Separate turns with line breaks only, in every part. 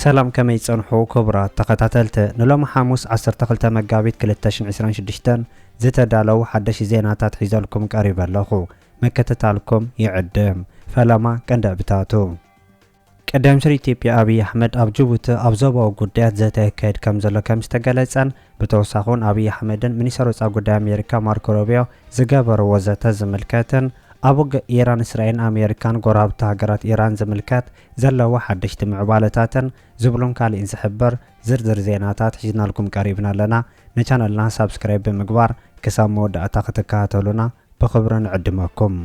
سلام كما يتصنحوا كبرى تقتاتلت نلوم حاموس 12 مقابيت 2026 زتدالو حدش زيناتات حيزالكم قريبا لخو مكتتالكم يعدم فلما كندابتاتو قدام سر ኢትዮጵያ አብይ አህመድ ኣብ ጅቡቲ ኣብ ዞባዊ ጉዳያት ዘተካሄድ ከም ዘሎ ከም ዝተገለጸን ብተወሳኺን አብይ አህመድን ሚኒስትር ወጻኢ ጉዳይ አሜሪካ ማርኮ ሩቢዮ ዝገበርዎ ዘተ ዝምልከትን ኣብ ኢራን እስራኤል አሜሪካን ጎረቤት ሃገራት ኢራን ዝምልከት ዘለዎ ሓደሽቲ ምዕባለታትን ዝብሉን ካልእን ዝሕብር ዝርዝር ዜናታት ሒዝናልኩም ቀሪብና ኣለና ነቻናልና ሰብስክራይብ ብምግባር ክሳብ መወዳእታ ክትከታተሉና ብኽብሪ ንዕድመኩም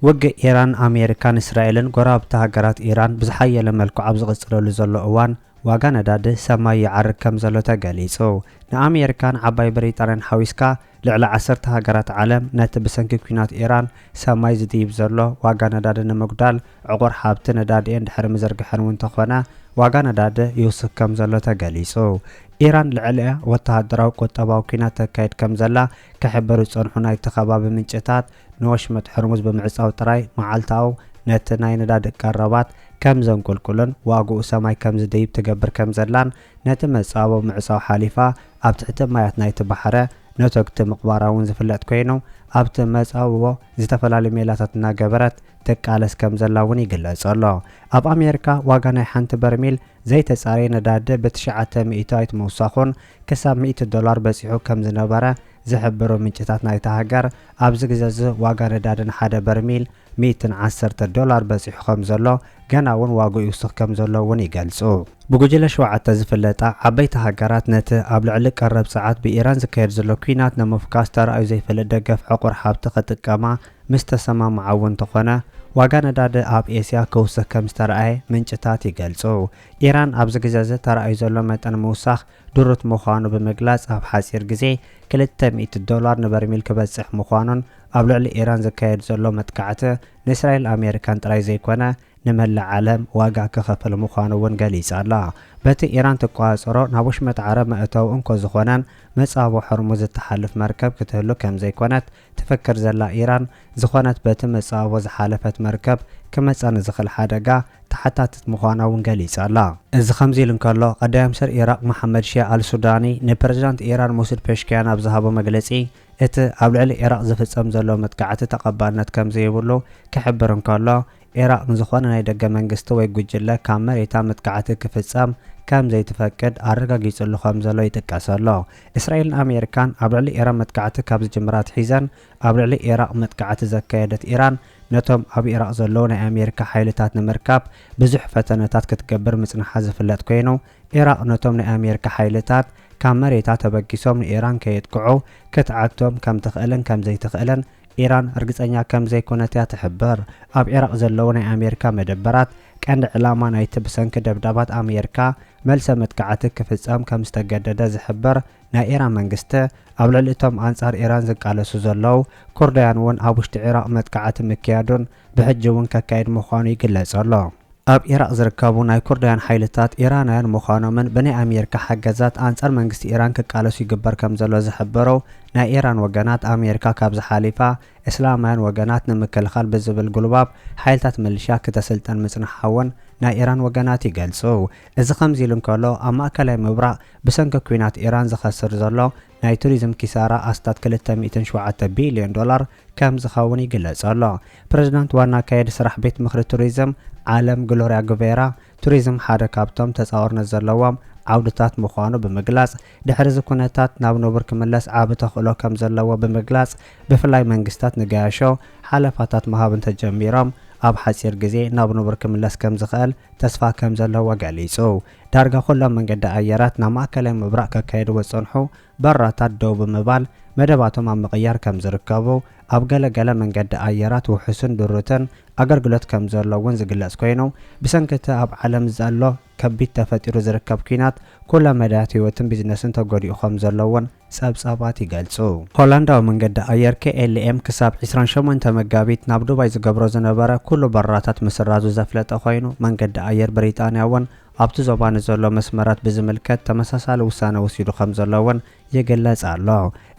وجه إيران أمريكان إسرائيل قرابة هجرات إيران بزحية لملكو عبز غسلو لزلو أوان واغانا داد سماي عرق كم زلو تقاليسو أمريكان عباي بريطانيا حويسكا لعلى 10 هجرات عالم نتبسنك كينات إيران سماي زديب زلو واغانا داد نمقدال عقور حابت نداد إند حرم زرقحن وانتخوانا واغانا داد يوسف كم زلو تقاليسو إيران لعلى وتهدراو قطباو كينات تكايد كم زلا كحبرو صنحونا يتخباب من جتات نوشمت حرمز بمعصاو تراي معالتاو نتناي نداد قربات كم زنقل كلن واقو سماي كم زديب تقبر كم زلان نتمصاو معصاو حليفه ابتحت مايات نايت بحره نتوقت مقبراون زفلت كوينو ابت مصاو زتفلالي ميلاتنا جبرت تقالس كم زلاون يغلصلو اب امريكا واغانا حنت برميل زيت صاري نداد ب900 موساخون كسب $100 بسيحو كم زنبره زحبرو منجتات نايت هاجر ابز غزاز واغا ندادن حدا برميل $110 بسيحو كم زلو غناون واغو يوسخ كم زلو ون يغلصو بوجل شوعه زفلطا عبيت هاجرات نت ابلعل قرب ساعات بايران زكير زلو كينات نمفكاستر اي زيفل دغف عقر حابت خطقما مستسما معون تخونه واغا نداد اب اسيا كوسخ كم استرأي منجتات يغلصو ايران ابز غزاز ترأي زلو متن موسخ دروت مخانو بمغلاص اب حاسير غزي $200 نبرميل كبصح مخانون ابلعل ايران زكايد زلو متقعته ناسرائيل امريكان طراي زيكونه نمل عالم واقع كخفل مخانو ونقاليس الله بات إيران تقاصرو نابوش متعرب مأتو انكو زخونان مصابو حرموز التحالف مركب كتهلو كم زي كونت تفكر زلا إيران زخونت بات مصابو زحالفت مركب كمصان زخل حادقا تحتاتت مخانو ونقاليس الله از خمزي لنكالو قدام سر إيراق محمد شيع السوداني نبرزانت إيران موسد بشكيان ابزهابو مجلسي ات ابلعل إيراق زفتصم زلو متقعت تقبالنت كم زي بولو كحبرن كالو إيراق نزخوانا ناي دقا منغستو ويقوجلا كامر يتا متقعت كفتصام كم زي تفكد عرقا قيسلو خمزلو يتقاسلو إسرائيل أمريكان أبلعلي إيران متقعت كابز جمرات حيزان أبلعلي إيراق متقعت زكايدت إيران نتوم أب إيراق زلونا أمريكا حيلتات نمركاب بزح فتنتات كتقبر مصنع حزف اللات كوينو إيراق نتوم أمريكا حيلتات كامر يتا تبقيسوم إيران كيتقعو كتعاكتوم كم تخقلن كم زي تخقلن إيران رجعنا كم زي كونتها تحبر أب إيراق زلونا أمريكا مدبرات كان علامة نايت بسنك دبدبات أمريكا ملسة متقعتك كفتصام كم استجدد زحبر نا إيران منجسته قبل لتم أنصار إيران زق على سوزلو كرديان ون أبوشت عراق متقعت مكيادون بحجون ككايد مخاني قلص الله اب إيراق زركابو ناي كرديان حيلتات إيرانيان مخانو من بني أمريكا حجزات أنصار منجست إيران كقالسو يقبر كم زلو زحبرو نا إيران وجنات أمريكا كابز حالفة إسلامان وجنات نمكل خال بزبل قلباب حيلتات ملشا كتسلطن مصنع حون نا إيران وجنات يجلسو إذا خمزي لنكالو أما كلاي مبرع بسنك كوينات إيران زخسر زلو ناي توريزم كسارة أستات $207 بليون كم زخاوني يجلس الله بريزيدنت وانا كايد سرح بيت مخر توريزم عالم غلوريا غوفيرا توريزم حدا كابتوم تصاور نزلوام عودتات مخانو بمجلاس دحرز كونتات ناب نوبر كملس عابته خلو كم زلوا بمجلاس بفلاي منغستات نغاشو حلفاتات مهابن تجميرام اب حسير غزي ناب نوبر كملس كم زخال تسفا كم زلوا غاليسو دارغا خلا منغد ايرات نماكله مبرق كايد وصنحو براتات دو بمبال مدباتهم عم مغيار كم زركابو اب غلغله منغد ايرات وحسن دروتن اغرغلت كم زلوا زغلاس كوينو بسنكته اب عالم زالو كبيت تفطيرو زركب كينات كل مدات هيوتن بيزنسن تغوديو خم زلون صبصابات يغلصو هولندا منغد اير KLM كساب 28 مغابيت نابدو بايز غبرو زنبره كل براتات مسرازو زفلطه خوينو منغد اير بريطانيا ون ኣብቲ ዞባ ንዘሎ መስመራት ብዝምልከት ተመሳሳሊ ውሳነ ወሲዱ ከም ዘለውን ይግለጽ ኣሎ።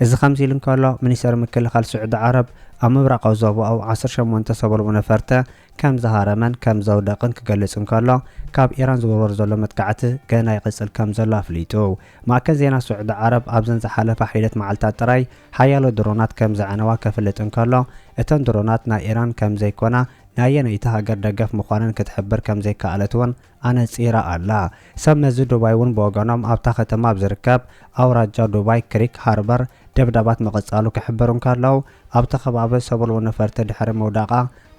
እዚ ከምዚ ኢሉ እንከሎ ሚኒስትር ምክልኻል ስዑድ ዓረብ ኣብ ምብራቃዊ ዞባኡ 18 ሰብሉ ነፈርተ ከም ዝሃረመን ከም ዘውደቕን ክገልጽ እንከሎ ካብ ኢራን ዝውርወር ዘሎ መጥቃዕቲ ገና ይቕጽል ከም ዘሎ ኣፍሊጡ። ማእከል ዜና ስዑድ ዓረብ ኣብዘን ዝሓለፈ ሒደት መዓልታት ጥራይ ሓያሎ ድሮናት ከም ዘዓነዋ ከፍልጥ እንከሎ እተን ድሮናት ናይ ኢራን ከም ዘይኮና ናየነይቲ ሃገር ደገፍ ምዃነን ክትሕብር ከም ዘይከኣለት እውን ኣነፂራ ኣላ። ሰብ መዚ ዱባይ እውን ብወገኖም ኣብታ ከተማ ብዝርከብ ኣውራጃ ዱባይ ክሪክ ሃርበር ደብዳባት መቐጻሉ ክሕብሩ እንከለዉ ኣብቲ ከባቢ ሰብሉ ነፈርቲ ድሕሪ መውዳቓ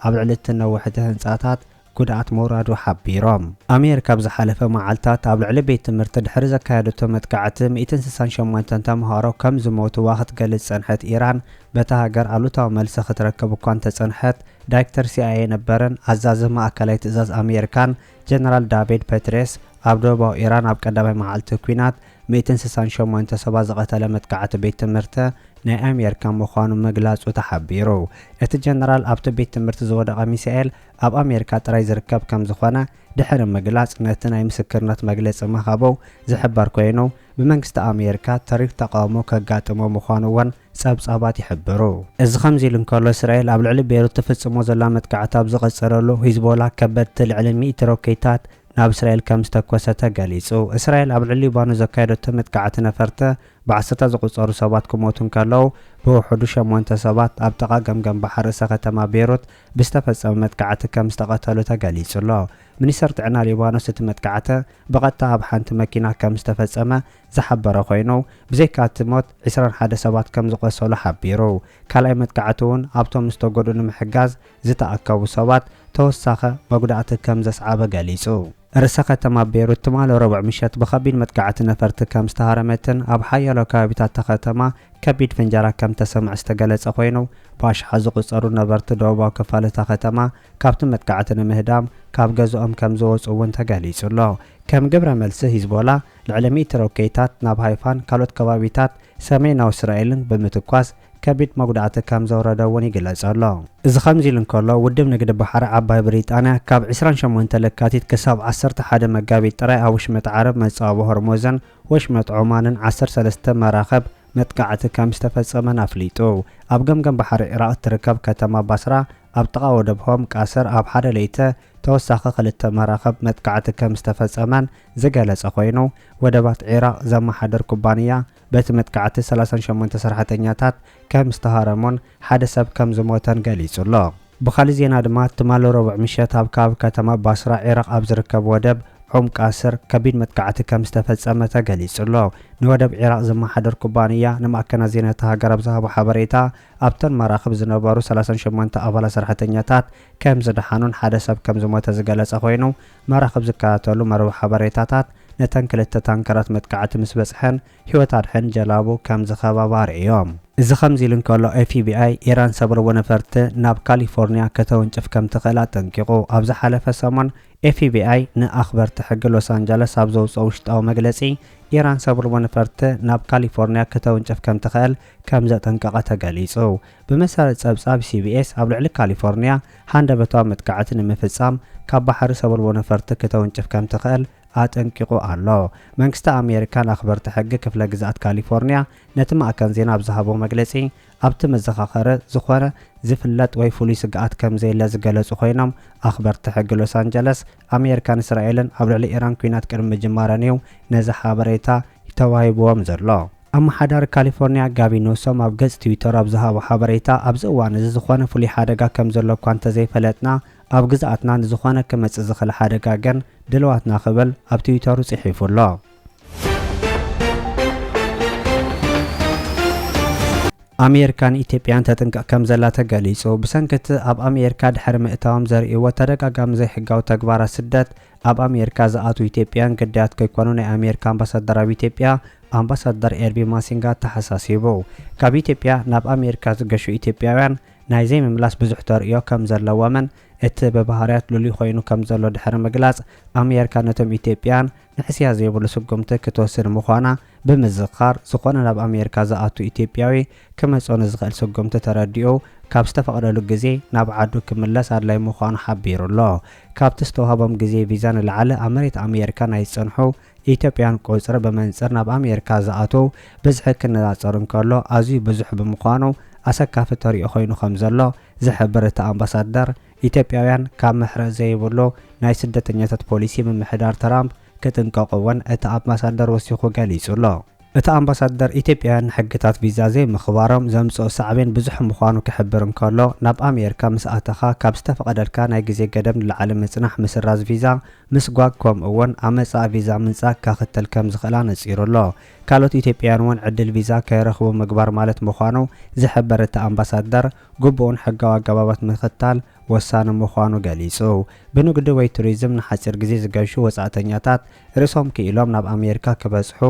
ኣብ ልዕሊ እቲ ነዊሕቲ ህንጻታት ጉድኣት ምውራዱ ሓቢሮም። ኣሜሪካ ብዝሓለፈ መዓልታት ኣብ ልዕሊ ቤት ትምህርቲ ድሕሪ ዘካየደቶ መጥቃዕቲ 168 ተምሃሮ ከም ዝሞትዋ ክትገልጽ ጸንሐት ኢራን በታ ሃገር ኣሉታዊ መልሲ ክትረክብ እኳ እንተጸንሐት ዳይሬክተር ሲአይኤ ነበረን ኣዛዚ ማእከላይ ትእዛዝ ኣሜሪካን ጀነራል ዳቪድ ፔትሬስ ኣብ ደቡባዊ ኢራን ኣብ ቀዳማይ መዓልቲ ኩናት 168 ሰባት ዝቐተለ መጥቃዕቲ ቤት ትምህርቲ ናይ ኣሜሪካ ምዃኑ ምግላጹ ተሓቢሩ። እቲ ጀነራል ኣብቲ ቤት ትምህርቲ ዝወደቐ ሚሳኤል ኣብ ኣሜሪካ ጥራይ ዝርከብ ከም ዝኾነ ድሕሪ ምግላጽ ነቲ ናይ ምስክርነት መግለጺ ምሃቡ ዝሕበር ኮይኑ ብመንግስቲ ኣሜሪካ ታሪክ ተቃውሞ ከጋጥሞ ምዃኑ እውን ጸብጻባት ይሕብሩ። እዚ ከምዚ ኢሉ እንከሎ እስራኤል ኣብ ልዕሊ ቤይሩት ትፍጽሞ ዘላ መጥቃዕቲ ኣብ ዝቐጸለሉ ሂዝቦላ ከበድቲ ልዕሊ 100 ሮኬታት ናብ እስራኤል ከም ዝተኮሰተ ገሊጹ። እስራኤል ኣብ ልዕሊ ሊባኖ ዘካየደቶ መጥቃዕቲ ነፈርቲ ብ10 ዝቁጸሩ ሰባት ክሞቱ እንከለዉ ብውሕዱ 8 ሰባት ኣብ ጥቓ ገምገም ባሕሪ ርእሰ ከተማ ቤይሩት ብዝተፈጸመ መጥቃዕቲ ከም ዝተቐተሉ ተገሊጹ ኣሎ። ሚኒስትር ጥዕና ሊባኖስ እቲ መጥቃዕቲ ብቐጥታ ኣብ ሓንቲ መኪና ከም ዝተፈጸመ ዝሓበረ ኮይኑ ብዘይካ እቲ ሞት 21 ሰባት ከም ዝቆሰሉ ሓቢሩ። ካልኣይ መጥቃዕቲ እውን ኣብቶም ዝተጎድኡ ንምሕጋዝ ዝተኣከቡ ሰባት ተወሳኺ መጉዳእቲ ከም ዘስዓበ ገሊጹ። ርእሰ ከተማ ቤይሩት ትማሊ ረቡዕ ምሸት ብከቢድ መጥቃዕቲ ነፈርቲ ከም ዝተሃረመትን ኣብ ሓያሎ ከባቢታት ከተማ ከቢድ ፍንጀራ ከም ተሰምዕ ዝተገለጸ ኮይኑ ብኣሽሓት ዝቁጸሩ ነበርቲ ደቡባዊ ክፋል እታ ከተማ ካብቲ መጥቃዕቲ ንምህዳም ካብ ገዝኦም ከም ዝወፁ እውን ተገሊጹ ኣሎ። ከም ግብረ መልሲ ሂዝቦላ ልዕሊ 100 ሮኬታት ናብ ሃይፋን ካልኦት ከባቢታት ሰሜናዊ እስራኤልን ብምትኳስ ከቢድ መጉዳእቲ ከም ዘውረደ እውን ይግለጽ ኣሎ። እዚ ከምዚ ኢሉ እንከሎ ውድብ ንግዲ ባሕሪ ዓባይ ብሪጣንያ ካብ 28 ለካቲት ክሳብ 11 መጋቢት ጥራይ ኣብ ወሽመጥ ዓረብ መጻወ ሆርሙዝን ወሽመጥ ዑማንን 13 መራኸብ መጥቃዕቲ ከም ዝተፈጸመን ኣፍሊጡ። ኣብ ገምገም ባሕሪ ኢራቅ ትርከብ ከተማ ባስራ ኣብ ጥቓ ወደብሆም ቃስር ኣብ ሓደ ለይተ ተወሳኺ 2 መራኸብ መጥቃዕቲ ከም ዝተፈጸመን ዝገለጸ ኮይኑ ወደባት ኢራቅ ዘመሓደር ኩባንያ በቲ መጥቃዕቲ 38 ሰራሕተኛታት ከም ዝተሃረሙን ሓደ ሰብ ከም ዝሞተን ገሊጹ ኣሎ። ብኻልእ ዜና ድማ ትማሊ ረቡዕ ምሸት ኣብ ከባቢ ከተማ ባስራ ኢራቅ ኣብ ዝርከብ ወደብ ዑም ቃስር ከቢድ መጥቃዕቲ ከም ዝተፈጸመ ተገሊጹ ኣሎ። ንወደብ ኢራቅ ዘመሓደር ኩባንያ ንማእከናት ዜና እታ ሃገር ኣብ ዝሃቦ ሓበሬታ ኣብተን መራኽብ ዝነበሩ 38 ኣባላት ሰራሕተኛታት ከም ዝደሓኑን ሓደ ሰብ ከም ዝሞተ ዝገለጸ ኮይኑ መራኽብ ዝከታተሉ መርበብ ሓበሬታታት ነተን 2 ታንከራት መጥቃዕቲ ምስ በጽሐን ህይወት ኣድሕን ጀላቡ ከም ዝኸባባ ርእዮም። እዚ ከምዚ ኢሉ እንከሎ ኤፍቢአይ ኢራን ሰብረዎ ነፈርቲ ናብ ካሊፎርኒያ ከተወንጭፍ ከም ትኽእል ኣጠንቂቑ። ኣብ ዝሓለፈ ሰሞን ኤፍቢአይ ንኣኽበርቲ ሕጊ ሎስ አንጀለስ ኣብ ዘውፅኦ ውሽጣዊ መግለጺ ኢራን ሰብረዎ ነፈርቲ ናብ ካሊፎርኒያ ከተወንጭፍ ከም ትኽእል ከም ዘጠንቀቐ ተገሊጹ። ብመሰረት ጸብጻብ ሲቢኤስ ኣብ ልዕሊ ካሊፎርኒያ ሃንደበታዊ መጥቃዕቲ ንምፍጻም ካብ ባሕሪ ሰብረዎ ነፈርቲ ከተወንጭፍ ከም ትኽእል ኣጠንቂቑ ኣሎ። መንግስቲ ኣሜሪካን ኣኽበርቲ ሕጊ ክፍለ ግዛኣት ካሊፎርኒያ ነቲ ማእከል ዜና ኣብ ዝሃቦ መግለጺ ኣብቲ መዘኻኸሪ ዝኾነ ዝፍለጥ ወይ ፍሉይ ስግኣት ከም ዘየለ ዝገለጹ ኮይኖም ኣኽበርቲ ሕጊ ሎስ አንጀለስ ኣሜሪካን እስራኤልን ኣብ ልዕሊ ኢራን ኩናት ቅድሚ ምጅማረን እዩ ነዚ ሓበሬታ ተዋሂብዎም ዘሎ። ኣመሓዳሪ ካሊፎርኒያ ጋቪን ኒውሶም ኣብ ገጽ ትዊተር ኣብ ዝሃቦ ሓበሬታ ኣብዚ እዋን እዚ ዝኾነ ፍሉይ ሓደጋ ከም ዘሎ እኳ እንተዘይፈለጥና ኣብ ግዛኣትና ንዝኾነ ክመጽእ ዝኽእል ሓደጋ ግን ድልዋትና ክብል ኣብ ትዊተሩ ጽሒፉ ኣሎ። ኣሜሪካን ኢትዮጵያን ተጥንቀቕ ከም ዘላ ተገሊጹ። ብሰንኪቲ ኣብ ኣሜሪካ ድሕሪ ምእታዎም ዘርእይዎ ተደጋጋሚ ዘይሕጋዊ ተግባራት ስደት ኣብ ኣሜሪካ ዝኣትዉ ኢትዮጵያን ግዳያት ከይኮኑ ናይ ኣሜሪካ ኣምባሳደር ኣብ ኢትዮጵያ ኣምባሳደር ኤርቢ ማሲንጋ ተሓሳሲቡ። ካብ ኢትዮጵያ ናብ ኣሜሪካ ዝገሹ ኢትዮጵያውያን ናይ ዘይምምላስ ብዙሕ ተርእዮ ከም ዘለዎምን እቲ በባህርያት ልሉይ ኮይኑ ከም ዘሎ ድሕሪ ምግላጽ ኣሜሪካ ነቶም ኢትዮጵያን ንሕስያ ዘይብሉ ስጉምቲ ክትወስድ ምዃና ብምዝኻር ዝኾነ ናብ ኣሜሪካ ዝኣቱ ኢትዮጵያዊ ክመጽኦ ንዝኽእል ስጉምቲ ተረዲኡ ካብ ዝተፈቀደሉ ግዜ ናብ ዓዱ ክምለስ ኣድላይ ምዃኑ ሓቢሩ ኣሎ። ካብቲ ዝተዋህቦም ግዜ ቪዛ ንላዕሊ ኣብ መሬት ኣሜሪካ ናይ ዝጸንሑ ኢትዮጵያን ቁጽሪ ብመንጽር ናብ ኣሜሪካ ዝኣተው ብዝሒ ክነጻጸር እንከሎ ኣዝዩ ብዙሕ ብምዃኑ ኣሰካፊ ተሪኦ ኮይኑ ከም ዘሎ ዝሕብር እቲ ኣምባሳደር ኢትዮጵያውያን ካብ ምሕረት ዘይብሉ ናይ ስደተኛታት ፖሊሲ ምምሕዳር ትራምፕ ክጥንቀቁውን እቲ ኣምባሳደር ወሲኹ ገሊጹ ኣሎ። እቲ ኣምባሳደር ኢትዮጵያውያን ሕግታት ቪዛ ዘይምኽባሮም ዘምጽኦ ሳዕቤን ብዙሕ ምዃኑ ክሕብር እንከሎ ናብ ኣሜሪካ ምስ ኣተኻ ካብ ዝተፈቐደልካ ናይ ግዜ ገደብ ንላዕሊ ምጽናሕ ምስራዝ ቪዛ ምስጓግ ከምኡውን ኣመጻእ ቪዛ ምንጻግ ካኽተል ከም ዝኽእላ ነጺሩ ኣሎ። ካልኦት ኢትዮጵያውያን እውን ዕድል ቪዛ ከይረኽቡ ምግባር ማለት ምዃኑ ዝሕብር እቲ ኣምባሳደር ግቡእን ሕጋዊ ኣገባባት ምኽታል ወሳኒ ምዃኑ ገሊጹ። ብንግዲ ወይ ቱሪዝም ንሓፂር ግዜ ዝገሹ ወጻእተኛታት ርእሶም ክኢሎም ናብ ኣሜሪካ ክበጽሑ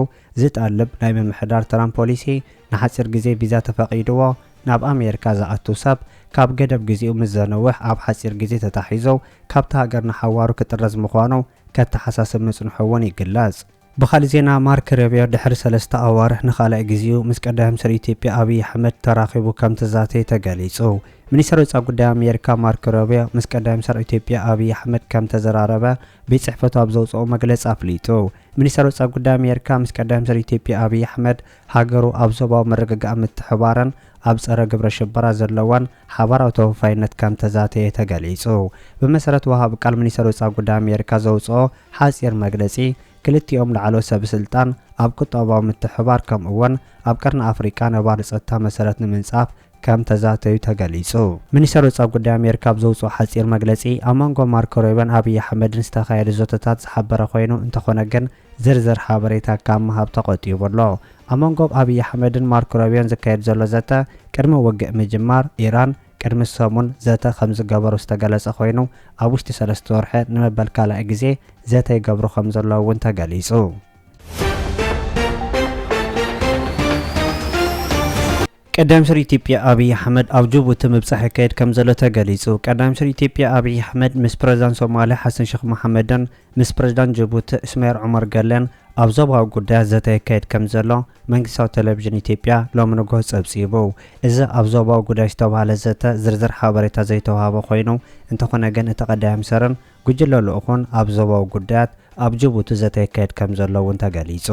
ዝጠልብ ናይ ምምሕዳር ትራምፕ ፖሊሲ ንሓፂር ግዜ ቪዛ ተፈቒድዎ ናብ ኣሜሪካ ዝኣቱ ሰብ ካብ ገደብ ግዚኡ ምስ ዘነውሕ ኣብ ሓፂር ግዜ ተታሒዞ ካብቲ ሃገር ንሓዋሩ ክጥረዝ ምዃኑ ከተሓሳስብ ምጽንሑ እውን ይግለጽ። ብኻልእ ዜና ማርክ ሩቢዮ ድሕሪ 3 ኣዋርሕ ንኻልእ ግዚኡ ምስ ቀዳማይ ሚኒስትር ኢትዮጵያ ኣብይ ኣሕመድ ተራኺቡ ከም ተዛተየ ተገሊጹ። ሚኒስትር ወጻኢ ጉዳይ ኣሜሪካ ማርክ ሩቢዮ ምስ ቀዳማይ ሚኒስትር ኢትዮጵያ ኣብይ ኣሕመድ ከም ተዘራረበ ብጽሕፈቱ ኣብ ዘውጽኦ መግለጺ ኣፍሊጡ። ሚኒስትር ወጻኢ ጉዳይ ኣሜሪካ ምስ ቀዳማይ ሚኒስትር ኢትዮጵያ ኣብይ ኣሕመድ ሃገሩ ኣብ ዞባዊ ምርግጋእ ምትሕብባርን ኣብ ጸረ ግብረ ሽበራ ዘለዋን ሓባራዊ ተወፋይነት ከም ተዛተየ ተገሊጹ። ብመሰረት ወሃብ ቃል ሚኒስትር ወጻኢ ጉዳይ ኣሜሪካ ዘውጽኦ ሓጺር መግለጺ ክልቲኦም ላዕለዎት ሰበስልጣን ኣብ ቁጠባዊ ምትሕብባር ከምኡውን ኣብ ቀርኒ ኣፍሪቃ ነባሪ ጸጥታ መሰረት ንምንጻፍ ከም ተዛተዩ ተገሊጹ። ሚኒስትር ወጻኢ ጉዳይ ኣሜሪካ ብዘውጽኦ ሓጺር መግለጺ ኣብ መንጎ ማርክ ሩቢዮን ኣብይ ኣሕመድን ዝተኻየደ ዞቶታት ዝሓበረ ኮይኑ እንተኾነ ግን ዝርዝር ሓበሬታ ካብ ምሃብ ተቆጢቡ ኣሎ። ኣብ መንጎ ኣብይ ኣሕመድን ማርክ ሩቢዮን ዝካየድ ዘሎ ዘተ ቅድሚ ውግእ ምጅማር ኢራን ቅድሚ ሰሙን ዘተ ከም ዝገበሩ ዝተገለጸ ኮይኑ ኣብ ውሽጢ 3 ወርሒ ንመበል ካልኣይ ግዜ ዘተ ይገብሩ ከም ዘለዉ እውን ተገሊጹ። ቀዳማይ ሚኒስትር ኢትዮጵያ ኣብይ ኣሕመድ ኣብ ጅቡቲ ምብጻሕ ይካየድ ከም ዘሎ ተገሊጹ። ቀዳማይ ሚኒስትር ኢትዮጵያ ኣብይ ኣሕመድ ምስ ፕረዚዳንት ሶማልያ ሓሰን ሼክ መሓመድን ምስ ፕረዚዳንት ጅቡቲ እስማኤል ዑመር ገለን ኣብ ዞባዊ ጉዳያት ዘተ ይካየድ ከም ዘሎ መንግስታዊ ቴሌቪዥን ኢትዮጵያ ሎሚ ንጎሆ ጸብጺቡ። እዚ ኣብ ዞባዊ ጉዳይ ዝተባህለ ዘተ ዝርዝር ሓበሬታ ዘይተዋሃበ ኮይኑ እንተኾነ ግን እቲ ቀዳማይ ሚኒስትርን ጉጅለ ልኡኹን ኣብ ዞባዊ ጉዳያት ኣብ ጅቡቲ ዘተ ይካየድ ከም ዘሎ እውን ተገሊጹ።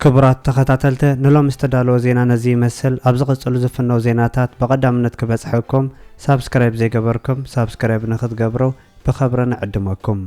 ክቡራት ተኸታተልቲ ንሎም ዝተዳለወ ዜና ነዚ ይመስል። ኣብ ዝቕጽሉ ዝፍነው ዜናታት ብቐዳምነት ክበጽሐኩም ሳብስክራይብ ዘይገበርኩም ሳብስክራይብ ንኽትገብሩ ብኸብሪ ንዕድመኩም።